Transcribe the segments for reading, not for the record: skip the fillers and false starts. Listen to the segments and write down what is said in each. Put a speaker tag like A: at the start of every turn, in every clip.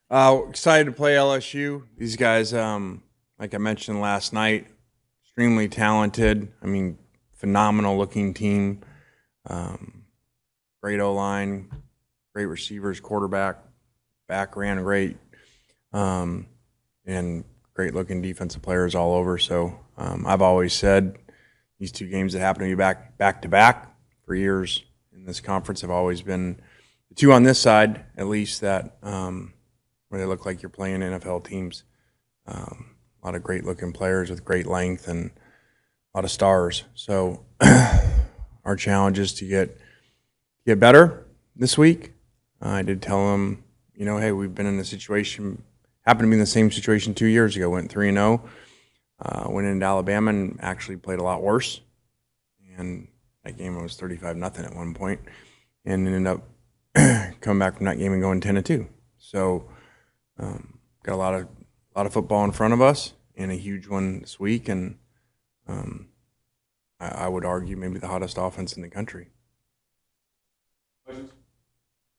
A: Excited to play LSU. These guys, like I mentioned last night, extremely talented. I mean, phenomenal looking team. Um, Great O line, great receivers, quarterback, back ran great, um, and great looking defensive players all over. So I've always said these two games that happen to be back to back for years in this conference have always been the two on this side, at least that. Where they look like you're playing NFL teams. A lot of great looking players with great length and a lot of stars. So our challenge is to get better this week. I did tell them, hey, we've been in a situation, happened to be in the same situation 2 years ago. Went 3-0, went into Alabama and actually played a lot worse. And that game was 35-0 at one point, and ended up coming back from that game and going 10-2. So. Got a lot of football in front of us, and a huge one this week, and I would argue maybe the hottest offense in the country.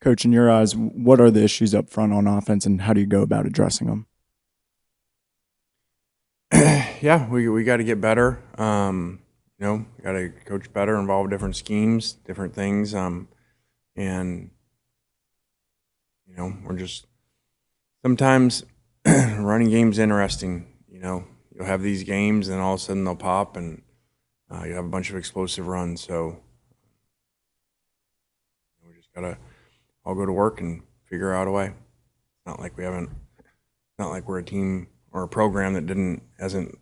B: Coach, in your eyes, what are the issues up front on offense, and how do you go about addressing them?
A: Yeah, we got to get better. Got to coach better, involve different schemes, different things, and we're just sometimes running game's interesting. You'll have these games, and all of a sudden they'll pop, and you have a bunch of explosive runs. So we just gotta all go to work and figure out a way. It's not like we're a team or a program that hasn't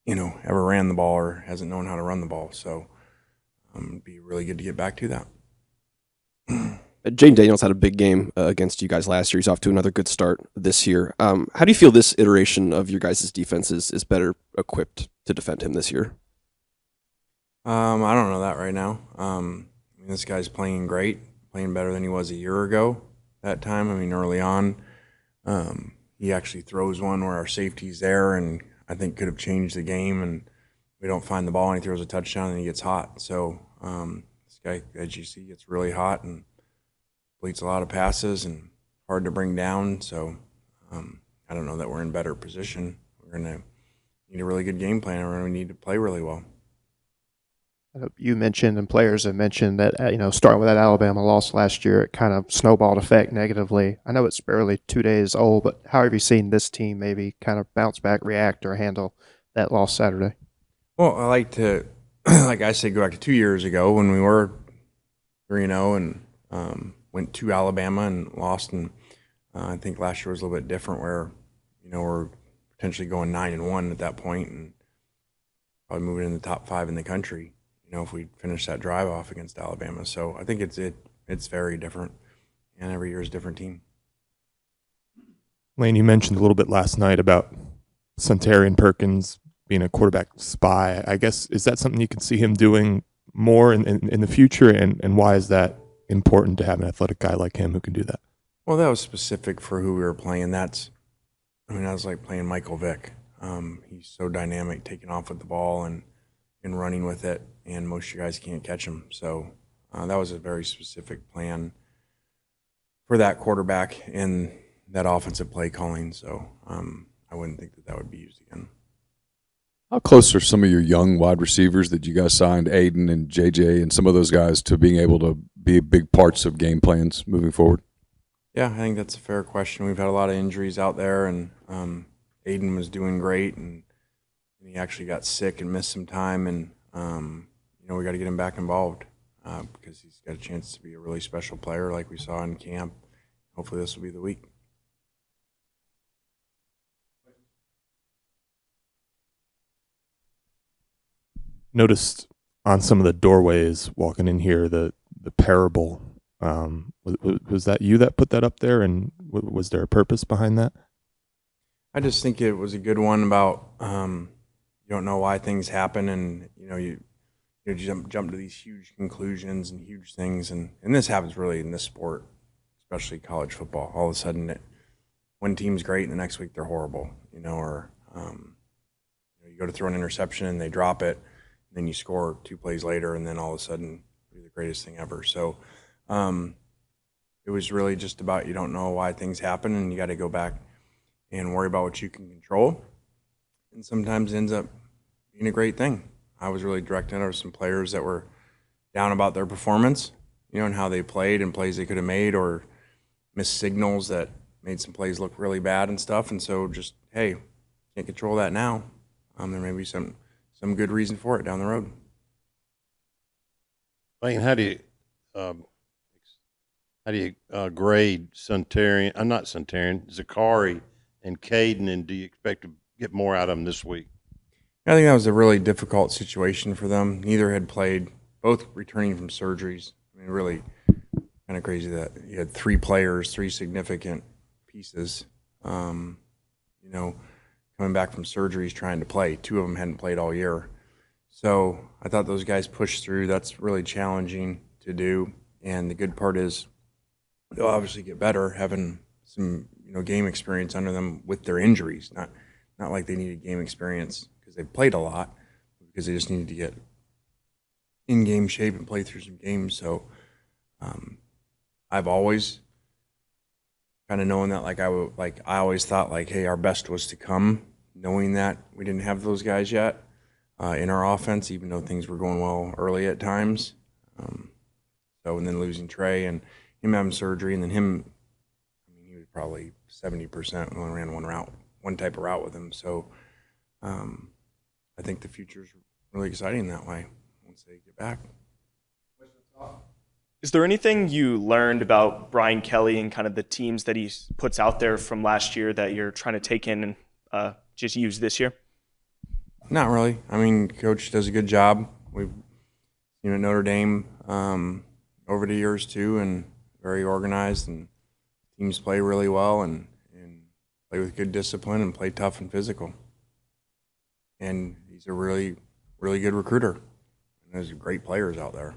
A: ever ran the ball or hasn't known how to run the ball. So it'd be really good to get back to that.
C: Jaden Daniels had a big game against you guys last year. He's off to another good start this year. How do you feel this iteration of your guys' defense is better equipped to defend him this year?
A: I don't know that right now. This guy's playing great, playing better than he was a year ago that time. Early on, he actually throws one where our safety's there, and I think could have changed the game, and we don't find the ball, and he throws a touchdown, and he gets hot. So this guy, as you see, gets really hot and completes a lot of passes and hard to bring down. So I don't know that we're in better position. We're going to need a really good game plan, and we're going to need to play really well.
D: You mentioned, and players have mentioned that, starting with that Alabama loss last year, it kind of snowballed effect negatively. I know it's barely 2 days old, but how have you seen this team maybe kind of bounce back, react, or handle that loss Saturday?
A: Well, I like to, like I said, go back to 2 years ago when we were 3-0 and went to Alabama and lost. And I think last year was a little bit different where, we're potentially going 9-1 at that point and probably moving in the top 5 in the country, if we finish that drive off against Alabama. So I think it's very different, and every year is a different team.
E: Lane, you mentioned a little bit last night about Centarian Perkins being a quarterback spy. I guess, is that something you can see him doing more in the future, and why is that important to have an athletic guy like him who can do that?
A: Well, that was specific for who we were playing. I was like playing Michael Vick. He's so dynamic, taking off with the ball and running with it, and most of you guys can't catch him. So that was a very specific plan for that quarterback and that offensive play calling. So I wouldn't think that would be used again.
F: How close are some of your young wide receivers that you guys signed, Aiden and JJ and some of those guys, to being able to be big parts of game plans moving forward?
A: Yeah, I think that's a fair question. We've had a lot of injuries out there, and Aiden was doing great, and he actually got sick and missed some time, and we got to get him back involved because he's got a chance to be a really special player like we saw in camp. Hopefully this will be the week.
E: Noticed on some of the doorways walking in here the parable. Was that you that put that up there, and was there a purpose behind that?
A: I just think it was a good one about you don't know why things happen, and you jump to these huge conclusions and huge things, and this happens really in this sport, especially college football. All of a sudden, one team's great, and the next week they're horrible. Or you go to throw an interception and they drop it, and then you score 2 plays later, and then all of a sudden you're the greatest thing ever. So it it was really just about you don't know why things happen, and you got to go back and worry about what you can control. And sometimes it ends up being a great thing. I was really directing over some players that were down about their performance, and how they played and plays they could have made, or missed signals that made some plays look really bad and stuff. And so just, hey, can't control that now. There may be some good reason for it down the road.
G: Lane, how do you grade Zakari and Caden, and do you expect to get more out of them this week?
A: I think that was a really difficult situation for them. Neither had played, both returning from surgeries. I mean, really kind of crazy that you had 3 players, 3 significant pieces, coming back from surgeries trying to play. 2 of them hadn't played all year. So I thought those guys pushed through. That's really challenging to do. And the good part is they'll obviously get better having some, game experience under them with their injuries. Not like they needed game experience because they played a lot, because they just needed to get in game shape and play through some games. So I've always kind of known that, I always thought hey, our best was to come, knowing that we didn't have those guys yet in our offense, even though things were going well early at times. And then losing Trey and him having surgery, and then him, he was probably 70%. We only ran one type of route with him. So I think the future's really exciting that way once they get back.
H: Is there anything you learned about Brian Kelly and kind of the teams that he puts out there from last year that you're trying to take in and just use this year?
A: Not really. Coach does a good job. We've seen at Notre Dame over the years too, and very organized, and teams play really well and play with good discipline and play tough and physical. And he's a really, really good recruiter. And there's great players out there.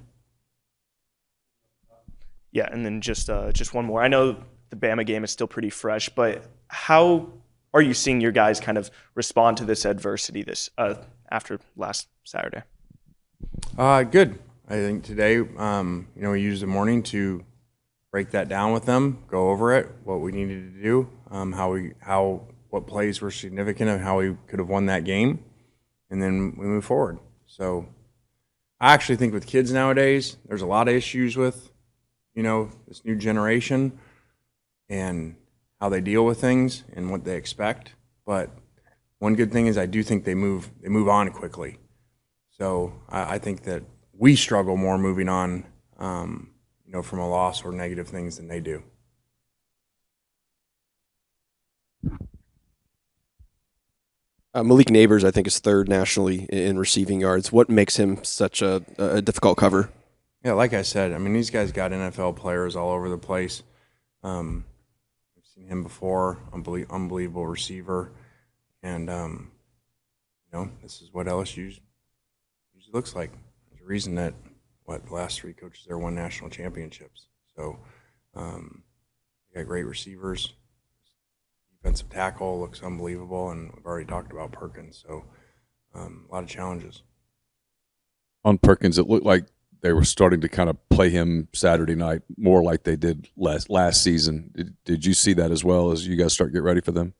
H: Yeah, and then just one more. I know the Bama game is still pretty fresh, but how are you seeing your guys kind of respond to this adversity after last Saturday?
A: Good. I think today, we used the morning to break that down with them, go over it, what we needed to do, what plays were significant, and how we could have won that game, and then we move forward. So I actually think with kids nowadays, there's a lot of issues with this new generation and how they deal with things and what they expect. But one good thing is I do think they move on quickly. So I think that we struggle more moving on, from a loss or negative things than they do.
C: Malik Neighbors, I think, is 3rd nationally in receiving yards. What makes him such a difficult cover?
A: Yeah, like I said, these guys got NFL players all over the place. I've seen him before, unbelievable receiver. And, this is what LSU usually looks like. There's a reason that, the last 3 coaches there won national championships. So, you got great receivers. Defensive tackle looks unbelievable, and we've already talked about Perkins. So, a lot of challenges.
F: On Perkins, it looked like they were starting to kind of play him Saturday night more like they did last season. Did you see that as well as you guys start get ready for them?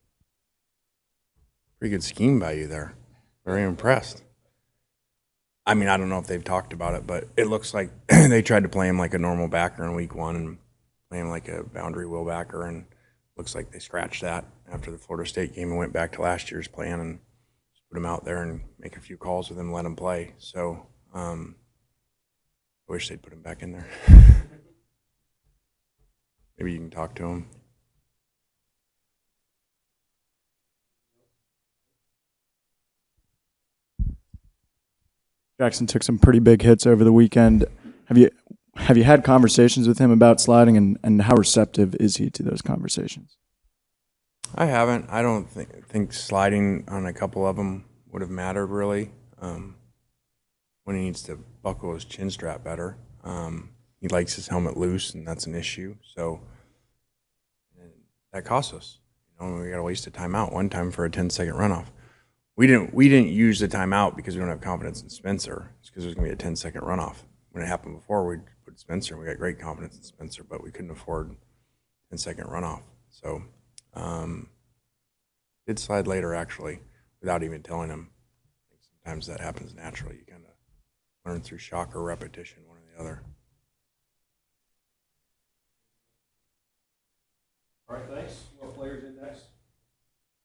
A: Pretty good scheme by you there. Very impressed. I don't know if they've talked about it, but it looks like they tried to play him like a normal backer in week 1 and play him like a boundary wheel backer, and looks like they scratched that after the Florida State game and went back to last year's plan and just put him out there and make a few calls with him, let him play. So I wish they'd put him back in there. Maybe you can talk to him.
B: Jackson took some pretty big hits over the weekend. Have you had conversations with him about sliding, and how receptive is he to those conversations?
A: I haven't. I don't think sliding on a couple of them would have mattered really. When he needs to buckle his chin strap better. He likes his helmet loose, and that's an issue. So that costs us. We got to waste a timeout one time for a 10-second runoff. We didn't use the timeout because we don't have confidence in Spencer. It's because there's going to be a 10-second runoff. When it happened before, we'd put offered Spencer, and we got great confidence in Spencer, but we couldn't afford 10-second runoff. So did slide later, actually, without even telling him. I think sometimes that happens naturally. You kind of learn through shock or repetition, one or the other.
I: All right, thanks. More players in next.